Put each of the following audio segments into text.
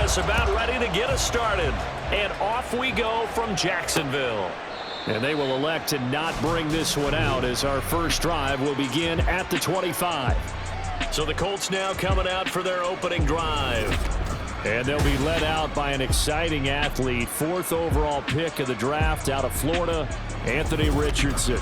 is about ready to get us started. And off we go from Jacksonville. And they will elect to not bring this one out as our first drive will begin at the 25. So the Colts now coming out for their opening drive. And they'll be led out by an exciting athlete, 4th overall pick of the draft out of Florida, Anthony Richardson.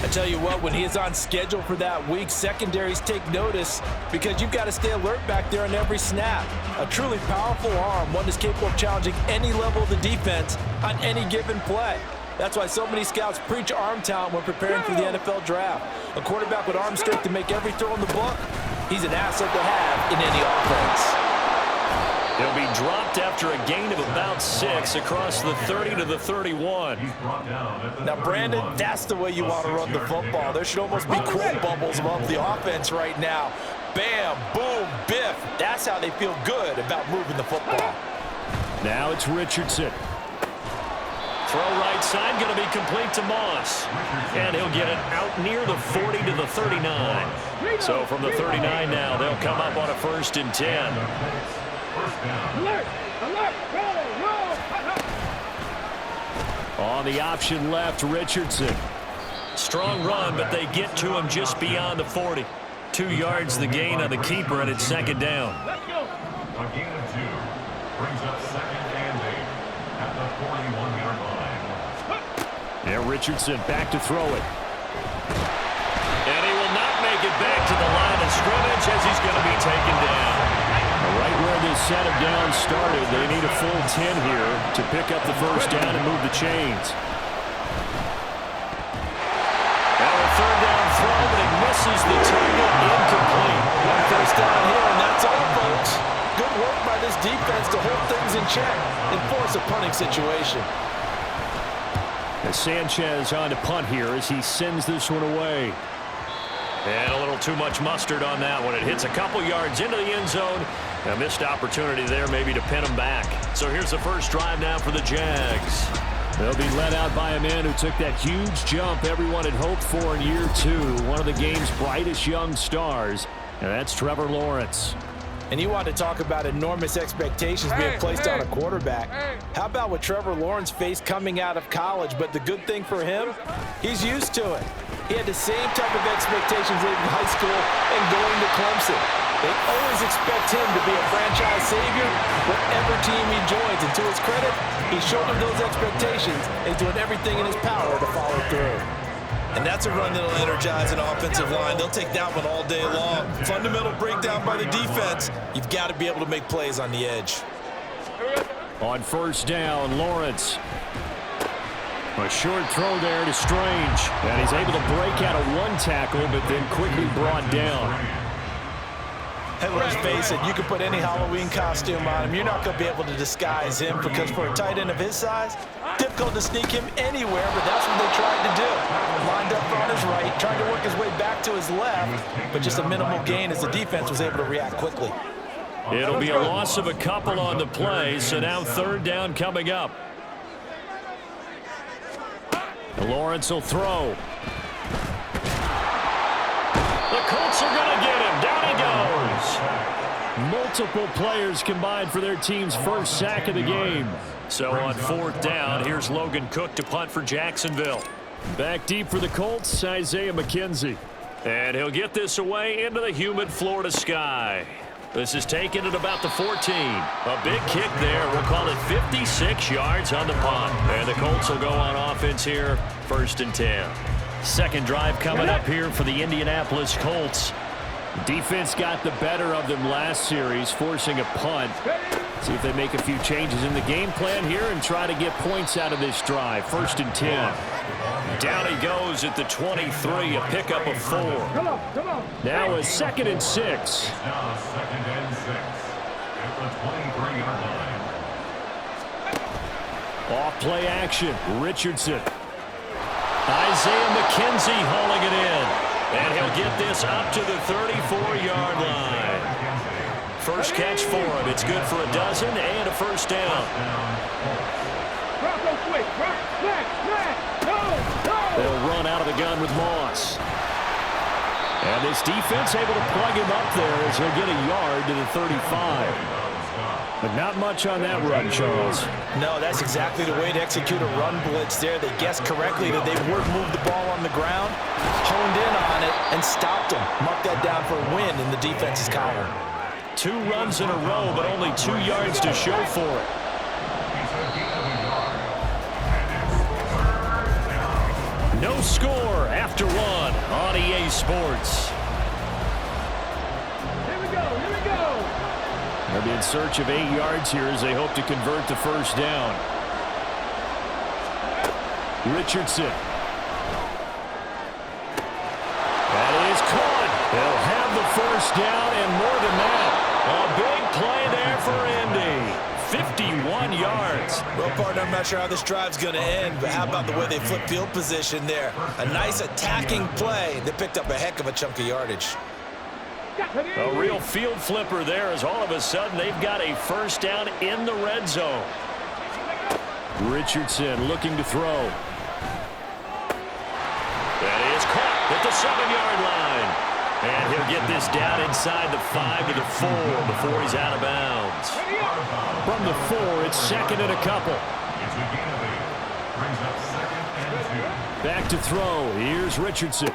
I tell you what, when he is on schedule for that week, secondaries take notice because you've got to stay alert back there on every snap. A truly powerful arm, one that's capable of challenging any level of the defense on any given play. That's why so many scouts preach arm talent when preparing for the NFL draft. A quarterback with arm strength to make every throw in the book, he's an asset to have in any offense. He'll be dropped after a gain of about 6 across the 30 to the 31. Now, Brandon, that's the way you want to run the football. There should almost be quote bubbles above the offense right now. Bam, boom, biff. That's how they feel good about moving the football. Now it's Richardson. Throw right side, going to be complete to Moss. And he'll get it out near the 40 to the 39. So from the 39 now, they'll come up on a 1st and 10. Alert! Alert! Roll! On the option left, Richardson. Strong run, but they get to him just beyond the 40. 2 yards the gain on the keeper, and it's 2nd down. Let's go! A gain of 2 brings up 2nd and 8 at the 41-yard line. Yeah, Richardson back to throw it. And he will not make it back to the line of scrimmage as he's going to be taken down. Right where this set of downs started, they need a full 10 here to pick up the 1st down and move the chains. Now a 3rd down throw, but it misses the target, incomplete. 1st down here, and that's all, folks. Good work by this defense to hold things in check and force a punting situation. As Sanchez on to punt here as he sends this one away. And a little too much mustard on that one. It hits a couple yards into the end zone. A missed opportunity there maybe to pin him back. So here's the first drive now for the Jags. They'll be led out by a man who took that huge jump everyone had hoped for in year 2. One of the game's brightest young stars. And that's Trevor Lawrence. And you want to talk about enormous expectations being placed on a quarterback. How about what Trevor Lawrence faced coming out of college? But the good thing for him, he's used to it. He had the same type of expectations in high school and going to Clemson. They always expect him to be a franchise savior, whatever team he joins. And to his credit, he showed them those expectations and he's doing everything in his power to follow through. And that's a run that'll energize an offensive line. They'll take that one all day long. Fundamental breakdown by the defense. You've got to be able to make plays on the edge. On 1st down, Lawrence. A short throw there to Strange. And he's able to break out of 1 tackle, but then quickly brought down. Hey, let's face it, you can put any Halloween costume on him. You're not going to be able to disguise him because for a tight end of his size, difficult to sneak him anywhere, but that's what they tried to do. Lined up on his right, tried to work his way back to his left, but just a minimal gain as the defense was able to react quickly. It'll be a loss of a couple on the play, so now 3rd down coming up. Lawrence will throw. The Colts are going to get him. Down he goes. Multiple players combined for their team's 1st sack of the game. So on 4th down, here's Logan Cook to punt for Jacksonville. Back deep for the Colts, Isaiah McKenzie. And he'll get this away into the humid Florida sky. This is taken at about the 14. A big kick there. We'll call it 56 yards on the punt. And the Colts will go on offense here, 1st and 10. 2nd drive coming up here for the Indianapolis Colts. Defense got the better of them last series, forcing a punt. See if they make a few changes in the game plan here and try to get points out of this drive. 1st and 10. Down he goes at the 23, a pickup of 4. Come on. Now a 2nd and 6. Now 2nd and 6 at the 23-yard line. Off play action, Richardson. Isaiah McKenzie hauling it in. And he'll get this up to the 34-yard line. First catch for him. It's good for a dozen and a 1st down. They'll run out of the gun with Moss. And this defense able to plug him up there as he'll get a yard to the 35. But not much on that run, Charles. No, that's exactly the way to execute a run blitz there. They guessed correctly that they would move the ball on the ground, honed in on it, and stopped them. Marked that down for a win in the defense's column. 2 runs in a row, but only 2 yards to show for it. No score after 1 on EA Sports. Here we go, here we go. They'll be in search of 8 yards here as they hope to convert the first down. Richardson. That is caught. They'll have the first down and more than that. A big play there for Indy. 51 yards. Well, partner, I'm not sure how this drive's going to end, but how about the way they flip field position there? A nice attacking play that picked up a heck of a chunk of yardage. A real field flipper there as all of a sudden they've got a first down in the red zone. Richardson looking to throw. That is caught at the 7-yard line. And he'll get this down inside the 5 to the 4 before he's out of bounds. From the 4, it's second and a couple. Back to throw. Here's Richardson.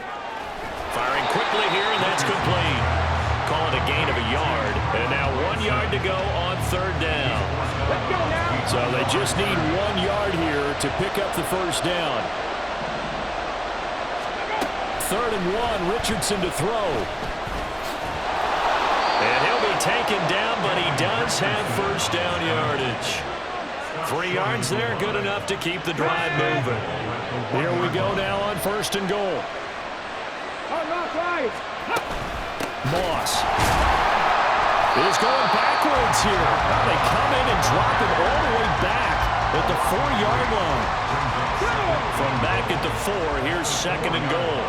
Firing quickly here, and that's complete. Call it a gain of a yard. And now 1 yard to go on third down. Let's go now. So they just need 1 yard here to pick up the first down. Third and 1, Richardson to throw. And he'll be taken down, but he does have first down yardage. 3 yards there, good enough to keep the drive moving. Here we go now on first and goal. Moss is going backwards here. They come in and drop it all the way back at the 4-yard line. From back at the 4, here's second and goal.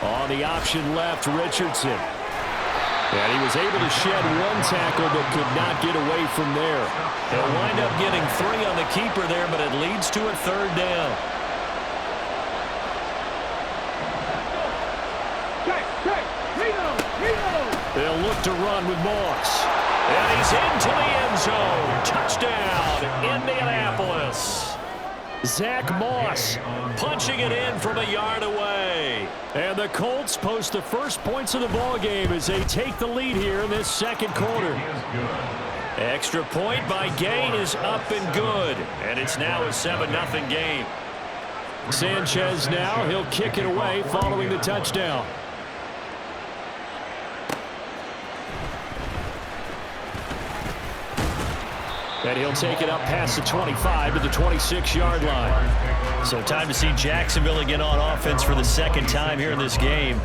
On the option left, Richardson. And he was able to shed 1 tackle but could not get away from there. They'll wind up getting 3 on the keeper there, but it leads to a third down. They'll look to run with Moss. And he's into the end zone. Touchdown, Indianapolis. Zach Moss punching it in from a yard away. And the Colts post the first points of the ball game as they take the lead here in this second quarter. Extra point by Gay is up and good. And it's now a 7-0 game. Sanchez now, he'll kick it away following the touchdown. And he'll take it up past the 25 to the 26-yard line. So time to see Jacksonville again on offense for the second time here in this game.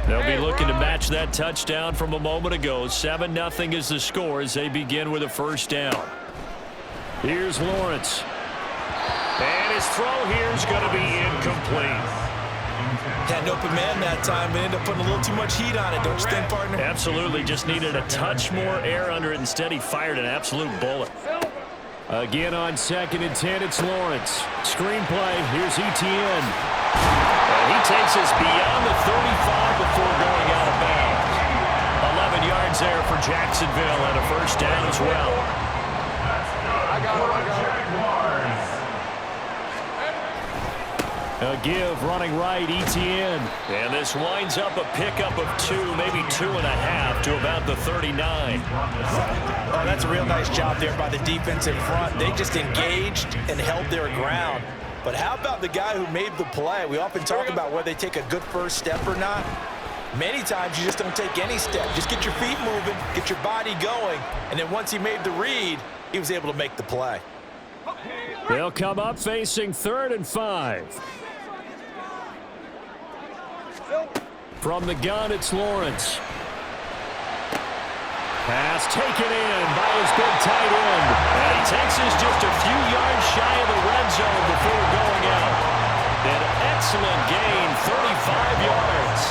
They'll be looking to match that touchdown from a moment ago. 7-0 is the score as they begin with a first down. Here's Lawrence. And his throw here is going to be incomplete. Had an open man that time, but ended up putting a little too much heat on it, don't you think, partner? Absolutely. Just needed a touch more air under it. Instead, he fired an absolute bullet. Again on second and 10, it's Lawrence. Screenplay, here's Etienne. And he takes us beyond the 35 before going out of bounds. 11 yards there for Jacksonville and a first down as well. A give, running right, Etienne. And this winds up a pickup of 2, maybe 2.5 to about the 39. Oh, that's a real nice job there by the defense in front. They just engaged and held their ground. But how about the guy who made the play? We often talk about whether they take a good first step or not. Many times you just don't take any step. Just get your feet moving, get your body going, and then once he made the read, he was able to make the play. They'll come up facing 3rd and 5. From the gun, it's Lawrence. Pass taken in by his big tight end. And he takes us just a few yards shy of the red zone before going out. An excellent gain, 35 yards.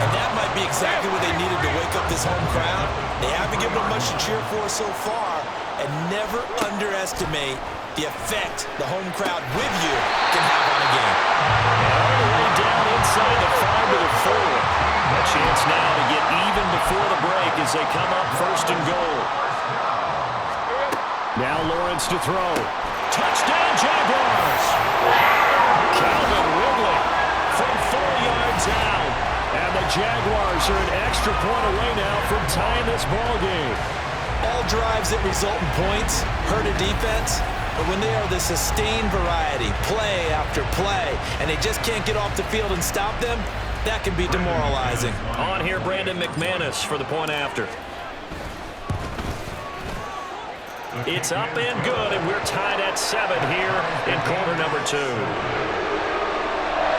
And that might be exactly what they needed to wake up this home crowd. They haven't given them much to cheer for so far, and never underestimate the effect the home crowd with you can have on a game. All the way down inside the 5 to the 4. A chance now to get even before the break as they come up first and goal. Now Lawrence to throw. Touchdown, Jaguars! Calvin Ridley from 4 yards out. And the Jaguars are an extra point away now from tying this ball game. All drives that result in points hurt a defense, but when they are the sustained variety, play after play, and they just can't get off the field and stop them, that can be demoralizing. On here, Brandon McManus for the point after. It's up and good, and we're tied at 7 here in quarter number 2.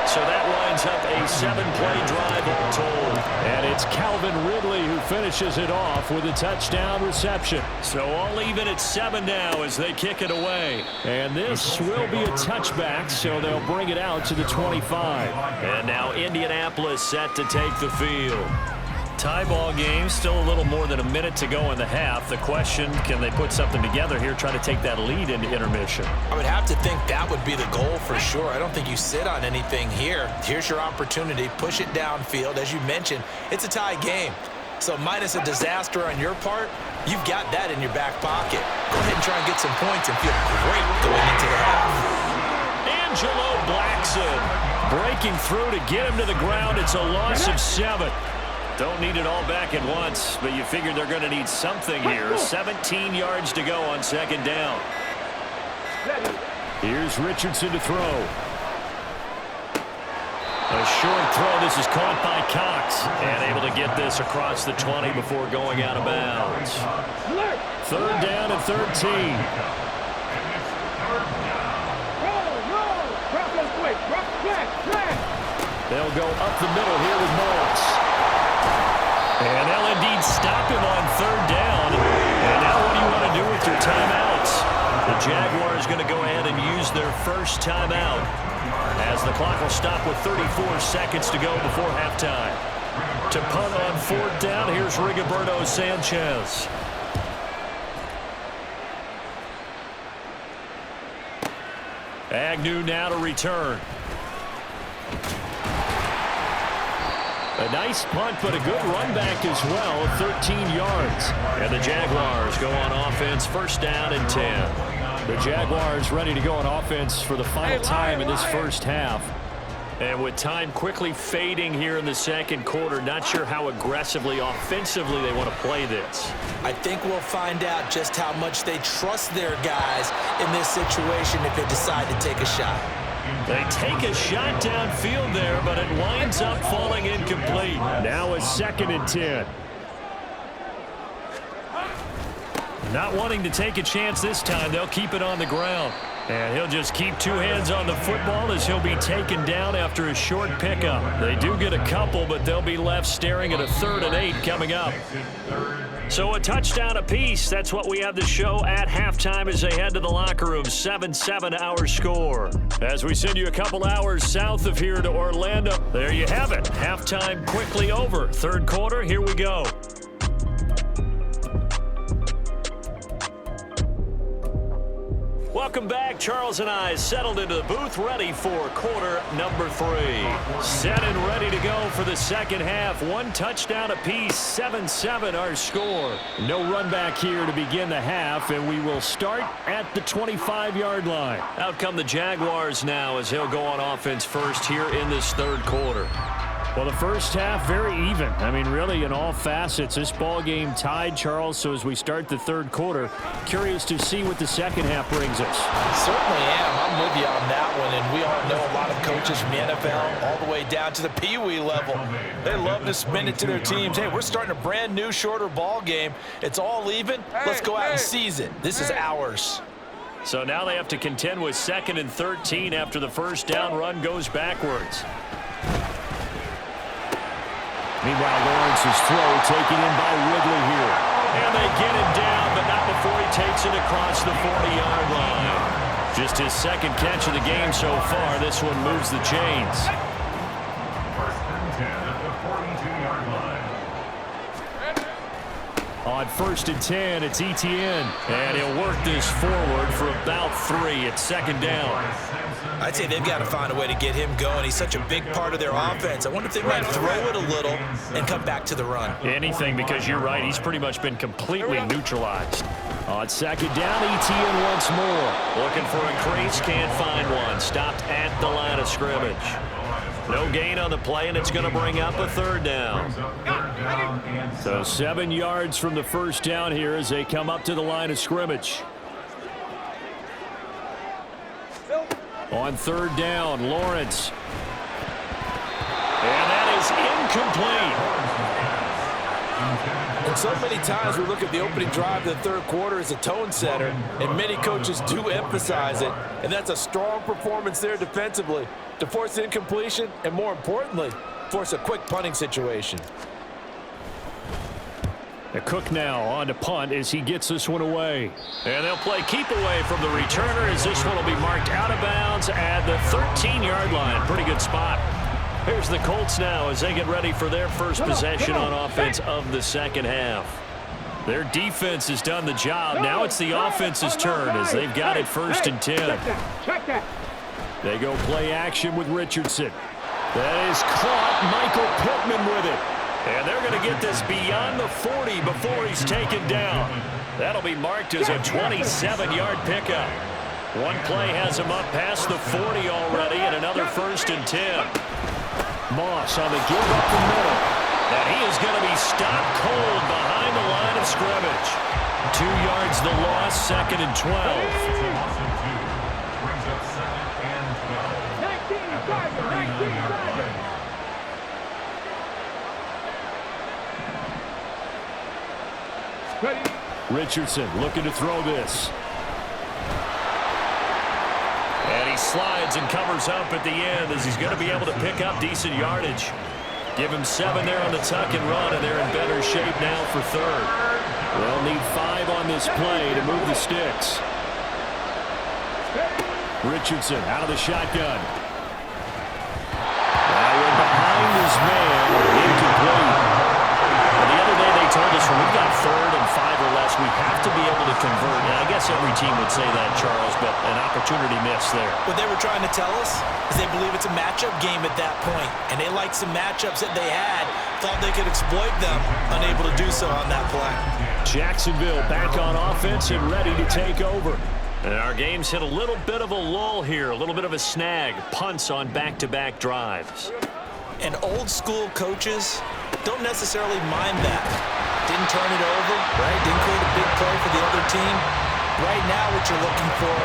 So that winds up a 7-play drive all told. And it's Calvin Ridley who finishes it off with a touchdown reception. So all even at 7 now as they kick it away. And this will be a touchback, so they'll bring it out to the 25. And now Indianapolis set to take the field. Tie ball game, still a little more than a minute to go in the half. The question, can they put something together here, try to take that lead into intermission? I would have to think that would be the goal for sure. I don't think you sit on anything here. Here's your opportunity. Push it downfield. As you mentioned, it's a tie game. So minus a disaster on your part, you've got that in your back pocket. Go ahead and try and get some points and feel great going into the half. Angelo Blackson breaking through to get him to the ground. It's a loss of 7. Don't need it all back at once, but you figure they're going to need something here. 17 yards to go on second down. Here's Richardson to throw. A short throw. This is caught by Cox. And able to get this across the 20 before going out of bounds. Third down and 13. They'll go up the middle here with Morris. And they'll indeed stop him on third down. And now what do you want to do with your timeouts? The Jaguars going to go ahead and use their first timeout as the clock will stop with 34 seconds to go before halftime. To punt on fourth down, here's Rigoberto Sanchez. Agnew now to return. A nice punt, but a good run back as well, 13 yards. And the Jaguars go on offense, first down and 10. The Jaguars ready to go on offense for the final time in this first half. And with time quickly fading here in the second quarter, not sure how aggressively, offensively they want to play this. I think we'll find out just how much they trust their guys in this situation if they decide to take a shot. They take a shot downfield there, but it winds up falling incomplete. Now a second and 10. Not wanting to take a chance this time, they'll keep it on the ground. And he'll just keep 2 hands on the football as he'll be taken down after a short pickup. They do get a couple, but they'll be left staring at a 3rd and 8 coming up. So a touchdown apiece. That's what we have to show at halftime as they head to the locker room. 7-7 our score. As we send you a couple hours south of here to Orlando. There you have it. Halftime quickly over. Third quarter, here we go. Welcome back. Charles and I settled into the booth, ready for quarter number 3. Set and ready to go for the second half. 1 touchdown apiece, 7-7 our score. No run back here to begin the half, and we will start at the 25-yard line. Out come the Jaguars now as he'll go on offense first here in this third quarter. Well, the first half, very even. I mean, really, in all facets, this ball game tied, Charles. So as we start the third quarter, curious to see what the second half brings us. Certainly am. I'm with you on that one. And we all know a lot of coaches from the NFL all the way down to the Pee Wee level. They love to spin it to their teams. Hey, we're starting a brand new, shorter ball game. It's all even. Let's go out and seize it. This is ours. So now they have to contend with 2nd and 13 after the first down run goes backwards. Meanwhile, Lawrence's throw taken in by Ridley here. And they get him down, but not before he takes it across the 40-yard line. Just his second catch of the game so far. This one moves the chains. First and 10 at the 42-yard line. On 1st and 10, it's ETN. And he'll work this forward for about 3 at 2nd down. I'd say they've got to find a way to get him going. He's such a big part of their offense. I wonder if they might throw it a little and come back to the run. Anything, because you're right. He's pretty much been completely neutralized. On 2nd down, ETN once more. Looking for a crease, can't find one. Stopped at the line of scrimmage. No gain on the play, and it's going to bring up a 3rd down. So 7 yards from the 1st down here as they come up to the line of scrimmage. On 3rd down, Lawrence. And that is incomplete. And so many times we look at the opening drive of the 3rd quarter as a tone setter, and many coaches do emphasize it, and that's a strong performance there defensively to force incompletion and, more importantly, force a quick punting situation. The Cook now on to punt as he gets this one away. And they'll play keep away from the returner as this one will be marked out of bounds at the 13-yard line. Pretty good spot. Here's the Colts now as they get ready for their first possession on offense of the 2nd half. Their defense has done the job. Now it's the offense's turn as they've got it 1st and 10. Check that. They go play action with Richardson. That is caught. Michael Pittman with it. And they're going to get this beyond the 40 before he's taken down. That'll be marked as a 27-yard pickup. One play has him up past the 40 already, and another 1st and 10. Moss on the give up the middle. And he is going to be stopped cold behind the line of scrimmage. 2 yards the loss, 2nd and 12. Brings up 2nd and 12. 19 Ready. Richardson looking to throw this. And he slides and covers up at the end as he's going to be able to pick up decent yardage. Give him 7 there on the tuck and run, and they're in better shape now for 3rd. They'll need 5 on this play to move the sticks. Richardson out of the shotgun. Now we're behind his man. Incomplete. The other day they told us when we've got 3rd and 5 or less, we have to be able to convert. And I guess every team would say that, Charles, but an opportunity missed there. What they were trying to tell us is they believe it's a matchup game at that point, and they liked some matchups that they had, thought they could exploit them, unable to do so on that play. Jacksonville back on offense and ready to take over. And our game's hit a little bit of a lull here, a little bit of a snag. Punts on back-to-back drives. And old-school coaches don't necessarily mind that. Didn't turn it over, right? Didn't create a big play for the other team. Right now what you're looking for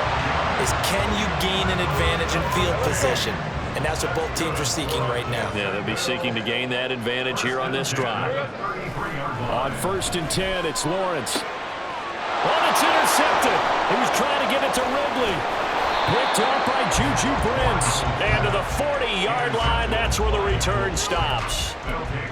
is can you gain an advantage in field position? And that's what both teams are seeking right now. Yeah, they'll be seeking to gain that advantage here on this drive. On 1st and 10, it's Lawrence. Oh, it's intercepted. He was trying to get it to Ridley. Picked up by Juju Brents. And to the 40-yard line, that's where the return stops.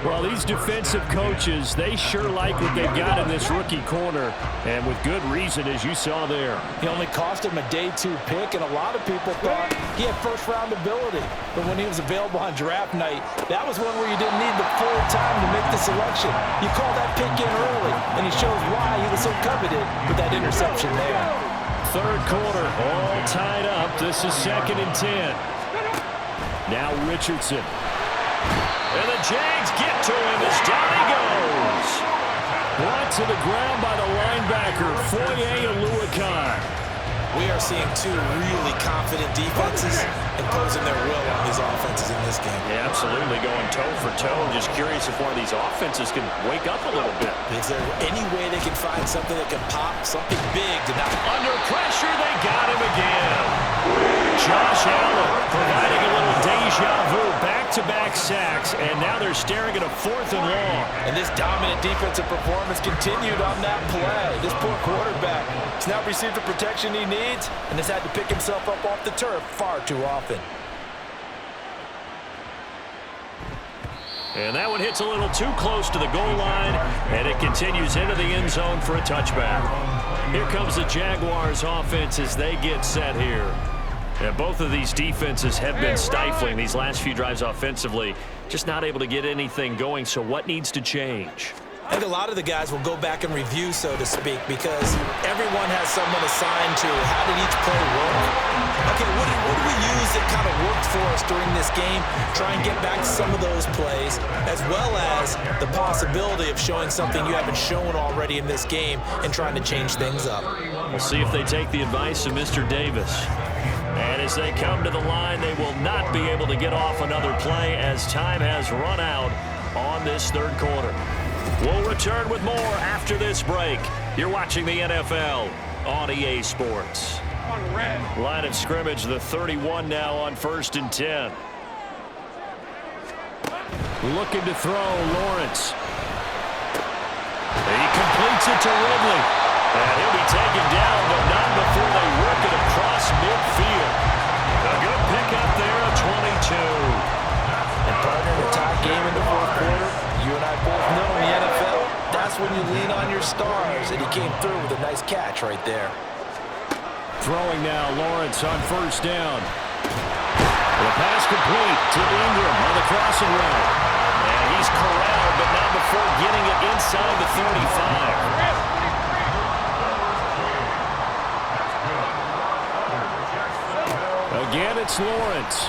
Well, these defensive coaches, they sure like what they've got in this rookie corner, and with good reason, as you saw there. He only cost him a day 2 pick, and a lot of people thought he had first-round ability. But when he was available on draft night, that was one where you didn't need the full time to make the selection. You call that pick in early, and he shows why he was so coveted with that interception there. 3rd quarter, all tied up. This is 2nd and 10. Now Richardson. And the Jags get to him as down he goes. Brought to the ground by the linebacker, Foye Oluwakan. We are seeing 2 really confident defenses imposing their will on these offenses in this game. Yeah, absolutely, going toe for toe. Just curious if one of these offenses can wake up a little bit. Is there any way they can find something that can pop, something big to not... Under pressure, they got him again. Josh Allen providing a little deja vu, back-to-back sacks, and now they're staring at a 4th and long. And this dominant defensive performance continued on that play. This poor quarterback has now received the protection he needs and has had to pick himself up off the turf far too often. And that one hits a little too close to the goal line, and it continues into the end zone for a touchback. Here comes the Jaguars offense as they get set here. Yeah, both of these defenses have been stifling these last few drives offensively, just not able to get anything going. So what needs to change? I think a lot of the guys will go back and review, so to speak, because everyone has someone assigned to how did each play work. Okay, what do we use that kind of worked for us during this game? Try and get back to some of those plays, as well as the possibility of showing something you haven't shown already in this game and trying to change things up. We'll see if they take the advice of Mr. Davis. And as they come to the line, they will not be able to get off another play as time has run out on this third quarter. We'll return with more after this break. You're watching the NFL on EA Sports. Line of scrimmage, the 31 now on 1st and 10. Looking to throw, Lawrence. He completes it to Ridley. And he'll be taken down, but not before they work it across midfield. A good pickup there, a 22. And partner, in a tie game in the fourth quarter, you and I both know in the NFL, that's when you lean on your stars, and he came through with a nice catch right there. Throwing now, Lawrence on 1st down. The pass complete to Ingram on the crossing route. And he's corralled, but not before getting it inside the 35. Again, it's Lawrence.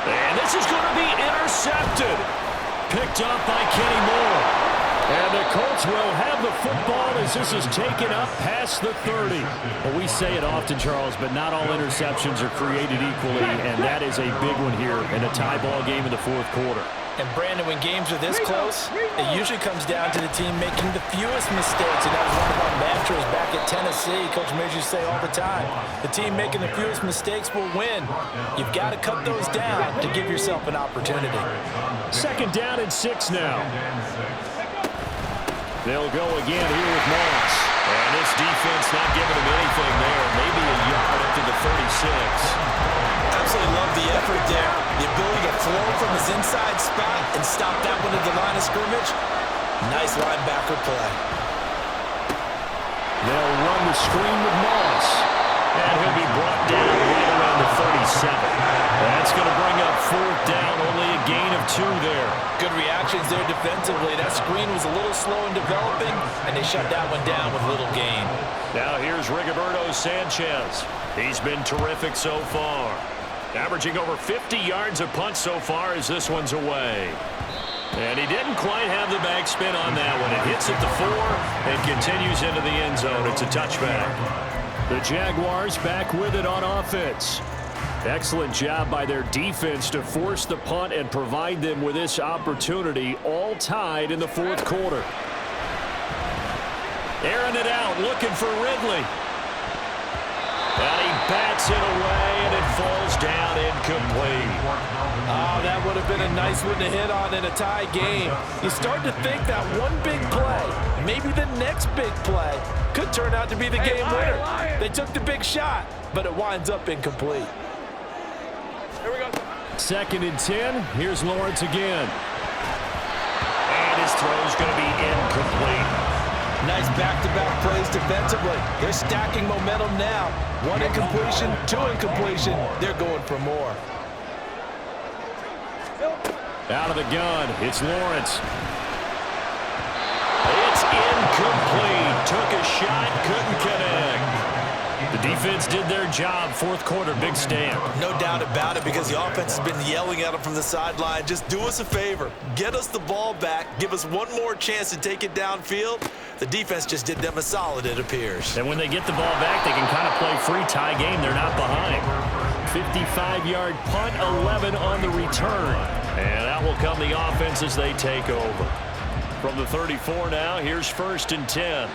And this is going to be intercepted. Picked up by Kenny Moore. And the Colts will have the football as this is taken up past the 30. Well, we say it often, Charles, but not all interceptions are created equally, and that is a big one here in a tie ball game in the fourth quarter. And Brandon, when games are this close, it usually comes down to the team making the fewest mistakes. And that was one of our mantras back at Tennessee. Coach Major used to say all the time, the team making the fewest mistakes will win. You've got to cut those down to give yourself an opportunity. 2nd down and 6 now. They'll go again here with Moss. And this defense not giving him anything there. Maybe a yard up to the 36. Absolutely love the effort there. The ability to flow from his inside spot and stop that one at the line of scrimmage. Nice linebacker play. They'll run the screen with Moss. And he'll be brought down right around the 37. That's going to bring up 4th down, only a gain of 2 there. Good reactions there defensively. That screen was a little slow in developing, and they shut that one down with little gain. Now here's Rigoberto Sanchez. He's been terrific so far. Averaging over 50 yards a punt so far as this one's away. And he didn't quite have the backspin on that one. It hits at the 4 and continues into the end zone. It's a touchback. The Jaguars back with it on offense. Excellent job by their defense to force the punt and provide them with this opportunity, all tied in the fourth quarter. Airing it out, looking for Ridley. And he bats it away, and it falls down incomplete. Oh, that would have been a nice one to hit on in a tie game. You start to think that one big play, maybe the next big play, could turn out to be the game winner. They took the big shot, but it winds up incomplete. Here we go. 2nd and 10. Here's Lawrence again. And his throw's going to be incomplete. Nice back-to-back plays defensively. They're stacking momentum now. 1 incompletion, 2 incompletion. They're going for more. Out of the gun, it's Lawrence. It's incomplete. Took a shot, couldn't connect. The defense did their job. Fourth quarter, big stand. No doubt about it, because the offense has been yelling at them from the sideline. Just do us a favor. Get us the ball back. Give us one more chance to take it downfield. The defense just did them a solid, it appears. And when they get the ball back, they can kind of play free tie game. They're not behind. 55-yard punt, 11 on the return. And out will come the offense as they take over. From the 34 now, here's 1st and 10.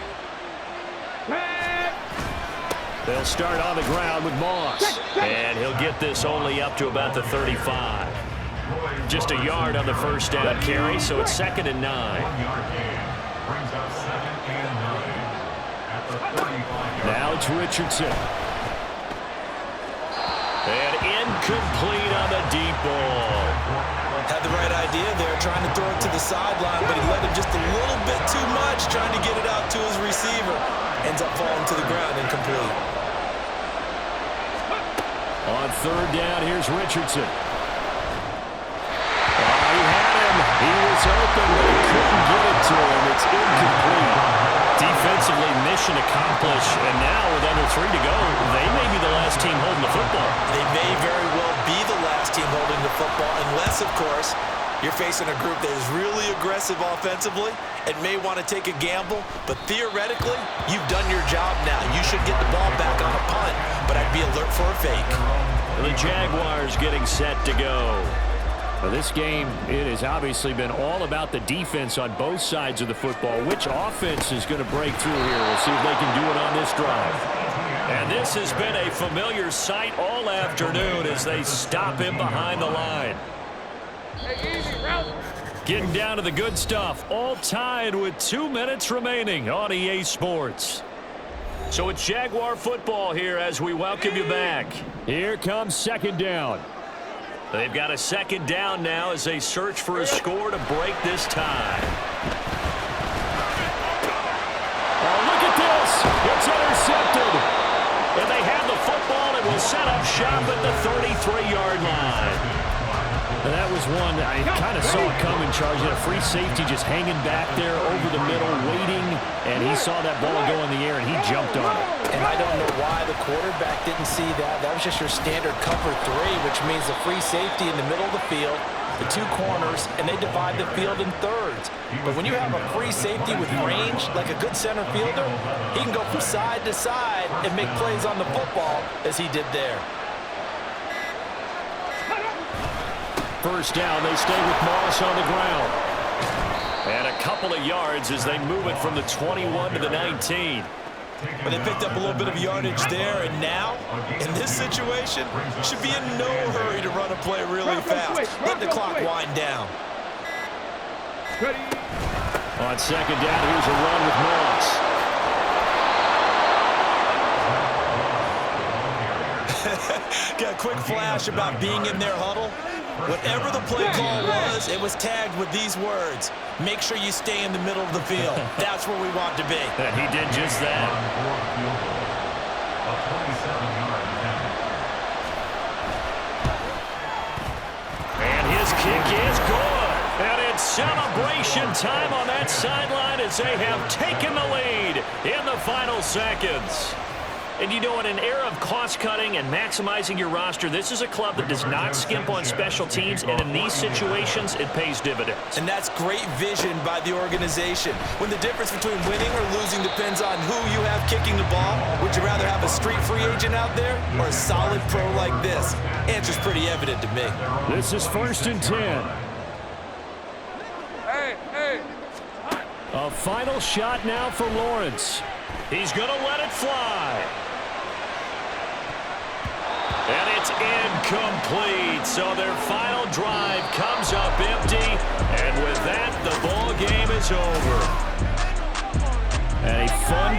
They'll start on the ground with Moss. And he'll get this only up to about the 35. Just a yard on the 1st down carry, so it's 2nd and 9. Now it's Richardson. And incomplete on the deep ball. Had the right idea there, trying to throw it to the sideline, but he let him just a little bit too much, trying to get it out to his receiver. Ends up falling to the ground incomplete. On 3rd down, here's Richardson. Oh, he had him. He was open, but he mission accomplished, and now with under 3 to go, they may be the last team holding the football. They may very well be the last team holding the football, unless, of course, you're facing a group that is really aggressive offensively and may want to take a gamble, but theoretically, you've done your job now. You should get the ball back on a punt, but I'd be alert for a fake. The Jaguars getting set to go. Well, this game, it has obviously been all about the defense on both sides of the football. Which offense is going to break through here? We'll see if they can do it on this drive. And this has been a familiar sight all afternoon as they stop him behind the line. Getting down to the good stuff, all tied with 2 minutes remaining on EA Sports. So it's Jaguar football here as we welcome you back. Here comes second down. They've got a second down now as they search for a score to break this tie. Oh, look at this. It's intercepted. And they have the football and will set up shop at the 33-yard line. And that was one I kind of saw it coming, Charles. You had a free safety just hanging back there over the middle, waiting, and he saw that ball go in the air, and he jumped on it. And I don't know why the quarterback didn't see that. That was just your standard cover 3, which means the free safety in the middle of the field, the 2 corners, and they divide the field in thirds. But when you have a free safety with range, like a good center fielder, he can go from side to side and make plays on the football as he did there. First down, they stay with Moss on the ground. And a couple of yards as they move it from the 21 to the 19. But they picked up a little bit of yardage there, and now, in this situation, should be in no hurry to run a play really fast. Let the clock wind down. On second down, here's a run with Moss. Got a quick flash about being in their huddle. Whatever the play call was, it was tagged with these words: make sure you stay in the middle of the field. That's where we want to be. And he did just that. And his kick is good. And it's celebration time on that sideline as they have taken the lead in the final seconds. And you know, in an era of cost-cutting and maximizing your roster, this is a club that does not skimp on special teams, and in these situations, it pays dividends. And that's great vision by the organization. When the difference between winning or losing depends on who you have kicking the ball, would you rather have a street free agent out there or a solid pro like this? Answer's pretty evident to me. This is 1st and 10. A final shot now for Lawrence. He's going to let it fly. And it's incomplete. So their final drive comes up empty. And with that, the ball game is over. And a fun